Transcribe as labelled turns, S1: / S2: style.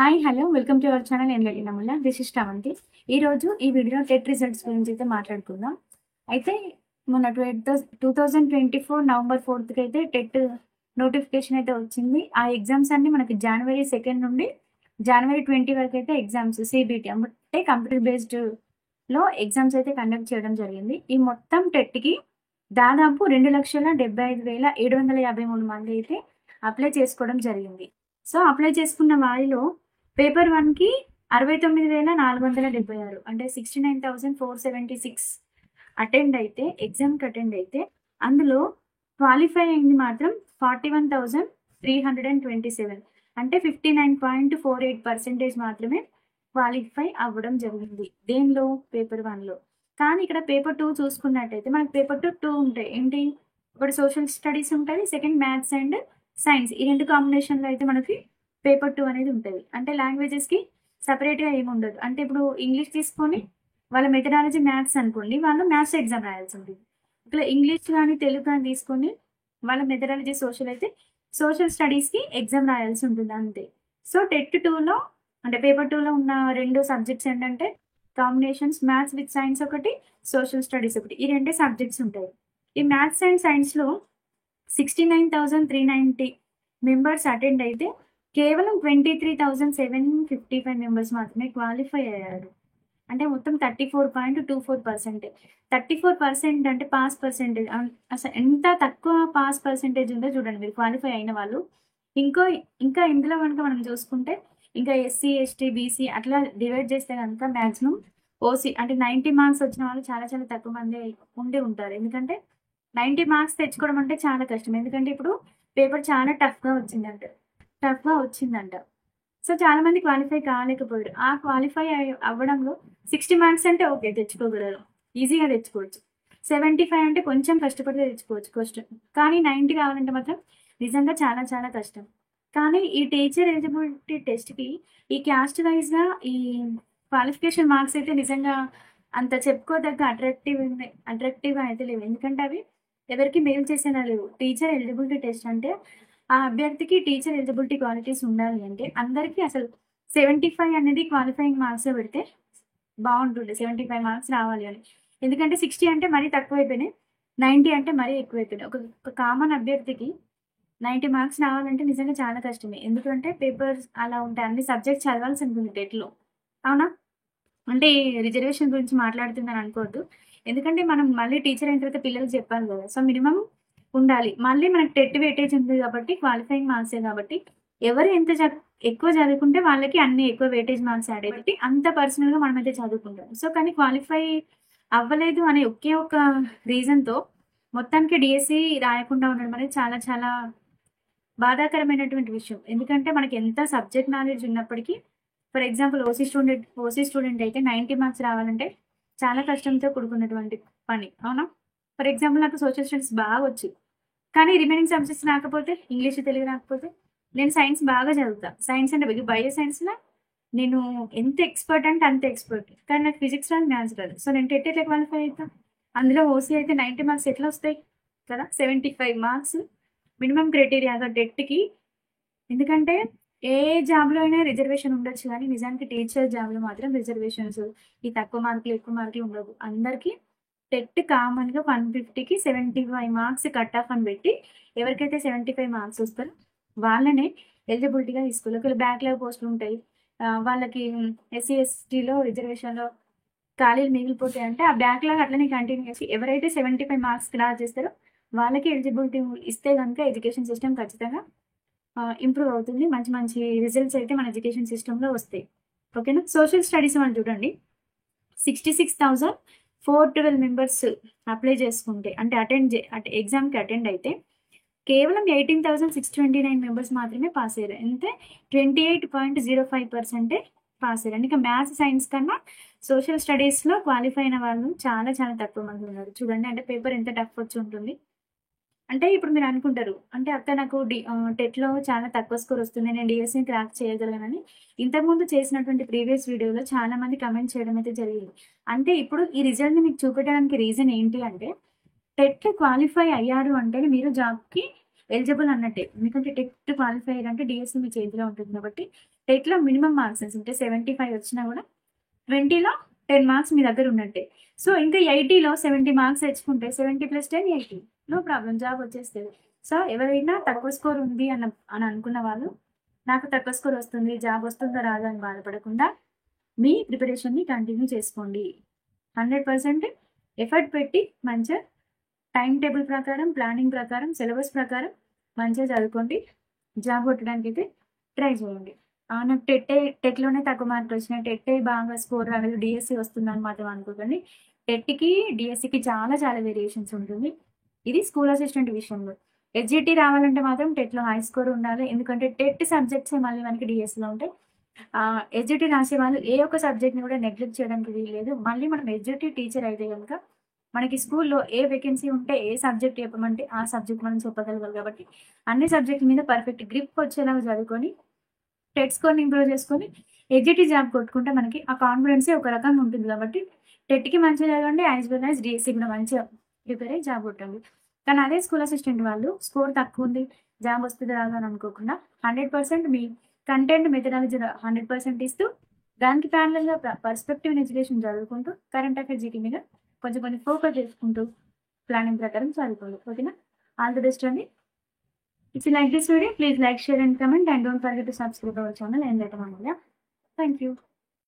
S1: Hi hello welcome to our channel నేను నమ్ముల this is Sravanthi. ఈరోజు ఈ వీడియోలో టెట్ రిజల్ట్స్ గురించి అయితే మాట్లాడుకుందాం. అయితే మొన్న 2024 నవంబర్ 4th అయితే టెట్ నోటిఫికేషన్ అయితే వచ్చింది. ఆ ఎగ్జామ్స్ అన్ని మనకి జనవరి 2 నుండి జనవరి 20 వరకు అయితే ఎగ్జామ్స్ సిబిటి అంటే కంప్యూటర్ బేస్డ్లో ఎగ్జామ్స్ అయితే కండక్ట్ చేయడం జరిగింది. ఈ మొత్తం టెట్కి దాదాపు 2,75,753 మంది అయితే అప్లై చేసుకోవడం జరిగింది. సో అప్లై చేసుకున్న వారిలో పేపర్ 1కి 69,476 అంటే 69,476 అటెండ్ అయితే ఎగ్జామ్కి అటెండ్ అయితే అందులో క్వాలిఫై అయింది మాత్రం 41,327 అంటే 59.48% మాత్రమే క్వాలిఫై అవ్వడం జరిగింది దేనిలో పేపర్ 1లో. కానీ ఇక్కడ పేపర్ 2 చూసుకున్నట్టయితే మనకి పేపర్ 2 ఉంటాయి. ఏంటి, ఒకటి సోషల్ స్టడీస్ ఉంటుంది, సెకండ్ మ్యాథ్స్ అండ్ సైన్స్. ఈ రెండు కాంబినేషన్లో అయితే మనకి పేపర్ 2 అనేది ఉంటుంది. అంటే లాంగ్వేజెస్కి సపరేట్గా ఏమి ఉండదు. అంటే ఇప్పుడు ఇంగ్లీష్ తీసుకొని వాళ్ళ మెథడాలజీ మ్యాథ్స్ అనుకోండి, వాళ్ళు మ్యాథ్స్ ఎగ్జామ్ రాయాల్సి ఉంటుంది. ఇట్లా ఇంగ్లీష్ కానీ తెలుగు కానీ తీసుకొని వాళ్ళ మెథడాలజీ సోషల్ అయితే సోషల్ స్టడీస్కి ఎగ్జామ్ రాయాల్సి ఉంటుంది అంతే. సో టెట్ 2లో అంటే పేపర్ 2లో ఉన్న రెండు సబ్జెక్ట్స్ ఏంటంటే కాంబినేషన్స్ మ్యాథ్స్ విత్ సైన్స్ ఒకటి, సోషల్ స్టడీస్ ఒకటి. ఈ రెండే సబ్జెక్ట్స్ ఉంటాయి. ఈ మ్యాథ్స్ అండ్ సైన్స్లో 69,390 మెంబర్స్ అటెండ్ అయితే కేవలం 23,755 మెంబర్స్ మాత్రమే క్వాలిఫై అయ్యారు. అంటే మొత్తం 34.24%. 34% అంటే పాస్ పర్సెంటేజ్. అసలు ఎంత తక్కువ పాస్ పర్సెంటేజ్ ఉందో చూడండి మీరు క్వాలిఫై అయిన వాళ్ళు. ఇంకా ఇందులో కనుక మనం చూసుకుంటే ఇంకా ఎస్సీ ఎస్టీ బీసీ అట్లా డివైడ్ చేస్తే కనుక మ్యాక్సిమం ఓసీ అంటే 90 మార్క్స్ వచ్చిన వాళ్ళు చాలా చాలా తక్కువ మంది ఉండి ఉంటారు. ఎందుకంటే 90 మార్క్స్ తెచ్చుకోవడం అంటే చాలా కష్టం. ఎందుకంటే ఇప్పుడు పేపర్ చాలా టఫ్గా వచ్చిందంట. సో చాలా మంది క్వాలిఫై కాలేకపోయారు. ఆ క్వాలిఫై అవ్వడంలో 60 మార్క్స్ అంటే ఓకే తెచ్చుకోగలరు, ఈజీగా తెచ్చుకోవచ్చు. 75 అంటే కొంచెం కష్టపడితే తెచ్చుకోవచ్చు. కానీ 90 రావాలంటే మాత్రం నిజంగా చాలా చాలా కష్టం. కానీ ఈ టీచర్ ఎలిజిబిలిటీ టెస్ట్కి ఈ క్యాస్ట్ వైజ్గా ఈ క్వాలిఫికేషన్ మార్క్స్ అయితే నిజంగా అంత చెప్పుకోదగ్గ అట్రాక్టివ్గా అయితే లేవు. ఎందుకంటే అవి ఎవరికి మేలు చేసేలా లేవు. టీచర్ ఎలిజిబిలిటీ టెస్ట్ అంటే ఆ అభ్యర్థికి టీచర్ ఎలిజిబిలిటీ క్వాలిటీస్ ఉండాలి అంటే అందరికీ అసలు 75 అనేది క్వాలిఫైయింగ్ మార్క్స్ పెడితే బాగుంటుండే. 75 మార్క్స్ రావాలి అని. ఎందుకంటే 60 అంటే మరీ తక్కువ అయిపోయినాయి, 90 అంటే మరీ ఎక్కువైపోయినాయి. ఒక కామన్ అభ్యర్థికి 90 మార్క్స్ రావాలంటే నిజంగా చాలా కష్టమే. ఎందుకంటే పేపర్స్ అలా ఉంటాయి, అన్ని సబ్జెక్ట్స్ చదవాల్సి ఉంటుంది టెట్లో. అవునా? అంటే రిజర్వేషన్ గురించి మాట్లాడుతుందని అనుకోవద్దు. ఎందుకంటే మనం మళ్ళీ టీచర్ అయిన తర్వాత పిల్లలకి చెప్పాలి కదా. సో మినిమం ఉండాలి. మళ్ళీ మనకి టెట్ వెయిటేజ్ ఉంది కాబట్టి క్వాలిఫైయింగ్ మార్క్సే కాబట్టి ఎవరు ఎంత ఎక్కువ చదువుకుంటే వాళ్ళకి అన్ని ఎక్కువ వెయిటేజ్ మార్క్స్ యాడ్ అయ్యి అంత పర్సనల్గా మనమైతే చదువుకుంటాం. సో కానీ క్వాలిఫై అవ్వలేదు అనే ఒకే ఒక రీజన్తో మొత్తానికి డిఎస్సి రాయకుండా ఉండడం అనేది చాలా చాలా బాధాకరమైనటువంటి విషయం. ఎందుకంటే మనకి ఎంత సబ్జెక్ట్ నాలెడ్జ్ ఉన్నప్పటికీ ఫర్ ఎగ్జాంపుల్ ఓసీ స్టూడెంట్ అయితే 90 మార్క్స్ రావాలంటే చాలా కష్టంతో కూడుకున్నటువంటి పని. అవునా? ఫర్ ఎగ్జాంపుల్ నాకు సోషల్ స్టడీస్ బాగా వచ్చు, కానీ రిమైనింగ్ సబ్జెక్ట్స్ రాకపోతే, ఇంగ్లీష్ తెలుగు రాకపోతే నేను సైన్స్ బాగా చదువుతా. సైన్స్ అంటే బయో సైన్స్లో నేను ఎంత ఎక్స్పర్ట్ అంటే అంత ఎక్స్పర్ట్. కానీ నాకు ఫిజిక్స్ రాదు, మ్యాథ్స్ రాదు. సో నేను టెట్ ఎట్లా క్వాలిఫై అవుతాను? అందులో ఓసీ అయితే 90 మార్క్స్ ఎట్లా వస్తాయి కదా. 75 మార్క్స్ మినిమం క్రైటీరియాగా టెట్కి. ఎందుకంటే ఏ జాబ్లో అయినా రిజర్వేషన్ ఉండొచ్చు, కానీ నిజానికి టీచర్ జాబ్లో మాత్రం రిజర్వేషన్స్ ఈ తక్కువ మార్కులు ఎక్కువ మార్కులు ఉండవు. అందరికీ టెట్ కామన్గా 150కి 75 మార్క్స్ కట్ ఆఫ్ అని పెట్టి ఎవరికైతే 75 మార్క్స్ వస్తారో వాళ్ళనే ఎలిజిబిలిటీగా తీసుకోవాలి. ఒకవేళ బ్యాక్లాగ్ పోస్టులు ఉంటాయి, వాళ్ళకి ఎస్సీ ఎస్టీలో రిజర్వేషన్లో ఖాళీలు మిగిలిపోతాయి అంటే ఆ బ్యాక్లాగ్ అట్లనే కంటిన్యూ చేసి ఎవరైతే 75 మార్క్స్ క్రాస్ చేస్తారో వాళ్ళకి ఎలిజిబిలిటీ ఇస్తే కనుక ఎడ్యుకేషన్ సిస్టమ్ ఖచ్చితంగా ఇంప్రూవ్ అవుతుంది. మంచి మంచి రిజల్ట్స్ అయితే మన ఎడ్యుకేషన్ సిస్టంలో వస్తాయి. ఓకేనా? సోషల్ స్టడీస్ వాళ్ళు చూడండి, 66,412 మెంబర్స్ అప్లై చేసుకుంటే అంటే ఎగ్జామ్కి అటెండ్ అయితే కేవలం 18,629 మెంబర్స్ మాత్రమే పాస్ అయ్యారు. అంటే 28.05% పాస్ అయ్యారు. ఇంకా మ్యాథ్స్ సైన్స్ కన్నా సోషల్ స్టడీస్లో క్వాలిఫై అయిన వాళ్ళు చాలా చాలా తక్కువ మంది ఉన్నారు. చూడండి, అంటే పేపర్ ఎంత టఫ్ వచ్చి ఉంటుంది. అంటే ఇప్పుడు మీరు అనుకుంటారు, అంటే అక్క నాకు టెట్లో చాలా తక్కువ స్కోర్ వస్తుంది, నేను డిఎస్సిని క్రాక్ చేయగలనని ఇంతకుముందు చేసినటువంటి ప్రీవియస్ వీడియోలో చాలా మంది కమెంట్ చేయడం అయితే జరిగింది. అంటే ఇప్పుడు ఈ రిజల్ట్ని మీకు చూపెట్టడానికి రీజన్ ఏంటి అంటే టెట్ క్వాలిఫై అయ్యారు అంటే మీరు జాబ్కి ఎలిజిబుల్ అన్నట్టే. ఎందుకంటే టెట్ క్వాలిఫై అయ్యారంటే డిఎస్సి మీ చేతిలో ఉంటుంది కాబట్టి టెట్‌లో మినిమమ్ మార్క్స్ అంటే 75 వచ్చినా కూడా 20లో 10 మార్క్స్ మీ దగ్గర ఉన్నట్టే. సో, ఇంకా 80లో 70 మార్క్స్ తెచ్చుకుంటే 70+10 80 నో ప్రాబ్లమ్ జాబ్ వచ్చేస్తది. సో, ఎవరైనా తక్కువ స్కోర్ ఉంది అని అనుకున్న వాళ్ళు, నాకు తక్కువ స్కోర్ వస్తుంది, జాబ్ వస్తుందో రాదో అని బాధపడకుండా మీ ప్రిపరేషన్‌ని కంటిన్యూ చేసుకోండి. 100% ఎఫర్ట్ పెట్టి మంచిగా టైమ్ టేబుల్ ప్రకారం, ప్లానింగ్ ప్రకారం, సిలబస్ ప్రకారం మంచిగా చదువుకోండి. జాబ్ కొట్టడానికైతే ట్రై చేయండి. నాకు టెట్‌లోనే తక్కువ మార్కులొచ్చినాయి. టెట్టే బాగా స్కోర్ రాలేదు. డీఎస్సీ వస్తుందని మాత్రం అనుకోకండి. టెట్‌కి, డీఎస్సీకి చాలా చాలా వేరియేషన్స్ ఉంటుంది. ఇది స్కూల్ అసిస్టెంట్ విషయంలో. ఎస్‌జిటి రావాలంటే మాత్రం టెట్‌లో హై స్కోర్ ఉండాలి. ఎందుకంటే టెట్ సబ్జెక్ట్సే మళ్ళీ మనకి డీఎస్సీలో ఉంటాయి. ఎస్‌జిటి రాసేవాళ్ళు ఏ ఒక్క సబ్జెక్ట్‌ని కూడా నెగ్లెక్ట్ చేయడానికి వీల్లేదు. మళ్ళీ మనం ఎస్‌జిటి టీచర్ అయితే గనుక మనకి స్కూల్‌లో ఏ వేకెన్సీ ఉంటే ఏ సబ్జెక్ట్ చెప్పమంటే ఆ సబ్జెక్ట్ మనం చెప్పగలగాలి కాబట్టి అన్ని సబ్జెక్ట్‌ల మీద పర్ఫెక్ట్ గ్రిప్ వచ్చేలాగా చదువుకొని టెట్ స్కోర్‌ని ఇంప్రూవ్ చేసుకొని ఎస్‌జిటి జాబ్ కొట్టుకుంటే మనకి ఆ కాన్ఫిడెన్సే ఒక రకంగా ఉంటుంది కాబట్టి టెట్‌కి మంచిగా చదవండి. యాస్ వెల్ యాస్ డీఎస్సీ కూడా మంచిగా ప్రిపేర్ అయ్యి జాబ్ కొట్టండి. కానీ అదే స్కూల్ అసిస్టెంట్ వాళ్ళు స్కోర్ తక్కువుంది, జాబ్ వస్తదో రాదో అని అనుకోకుండా 100% మీ కంటెంట్ మెథడాలజీ 100% ఇస్తూ దానికి ప్యారలల్‌గా పర్స్పెక్టివ్ ఇన్ ఎడ్యుకేషన్ చదువుకుంటూ కరెంట్ అఫైర్స్ జీకే మీద కొంచెం కొంచెం ఫోకస్ చేసుకుంటూ ప్లానింగ్ ప్రకారం చదువుకోవాలి. ఓకేనా? ఆల్ ది బెస్ట్ అండి. If you like this video, please like, share and comment, and don't forget to subscribe our channel and let us know. Yeah. Thank you.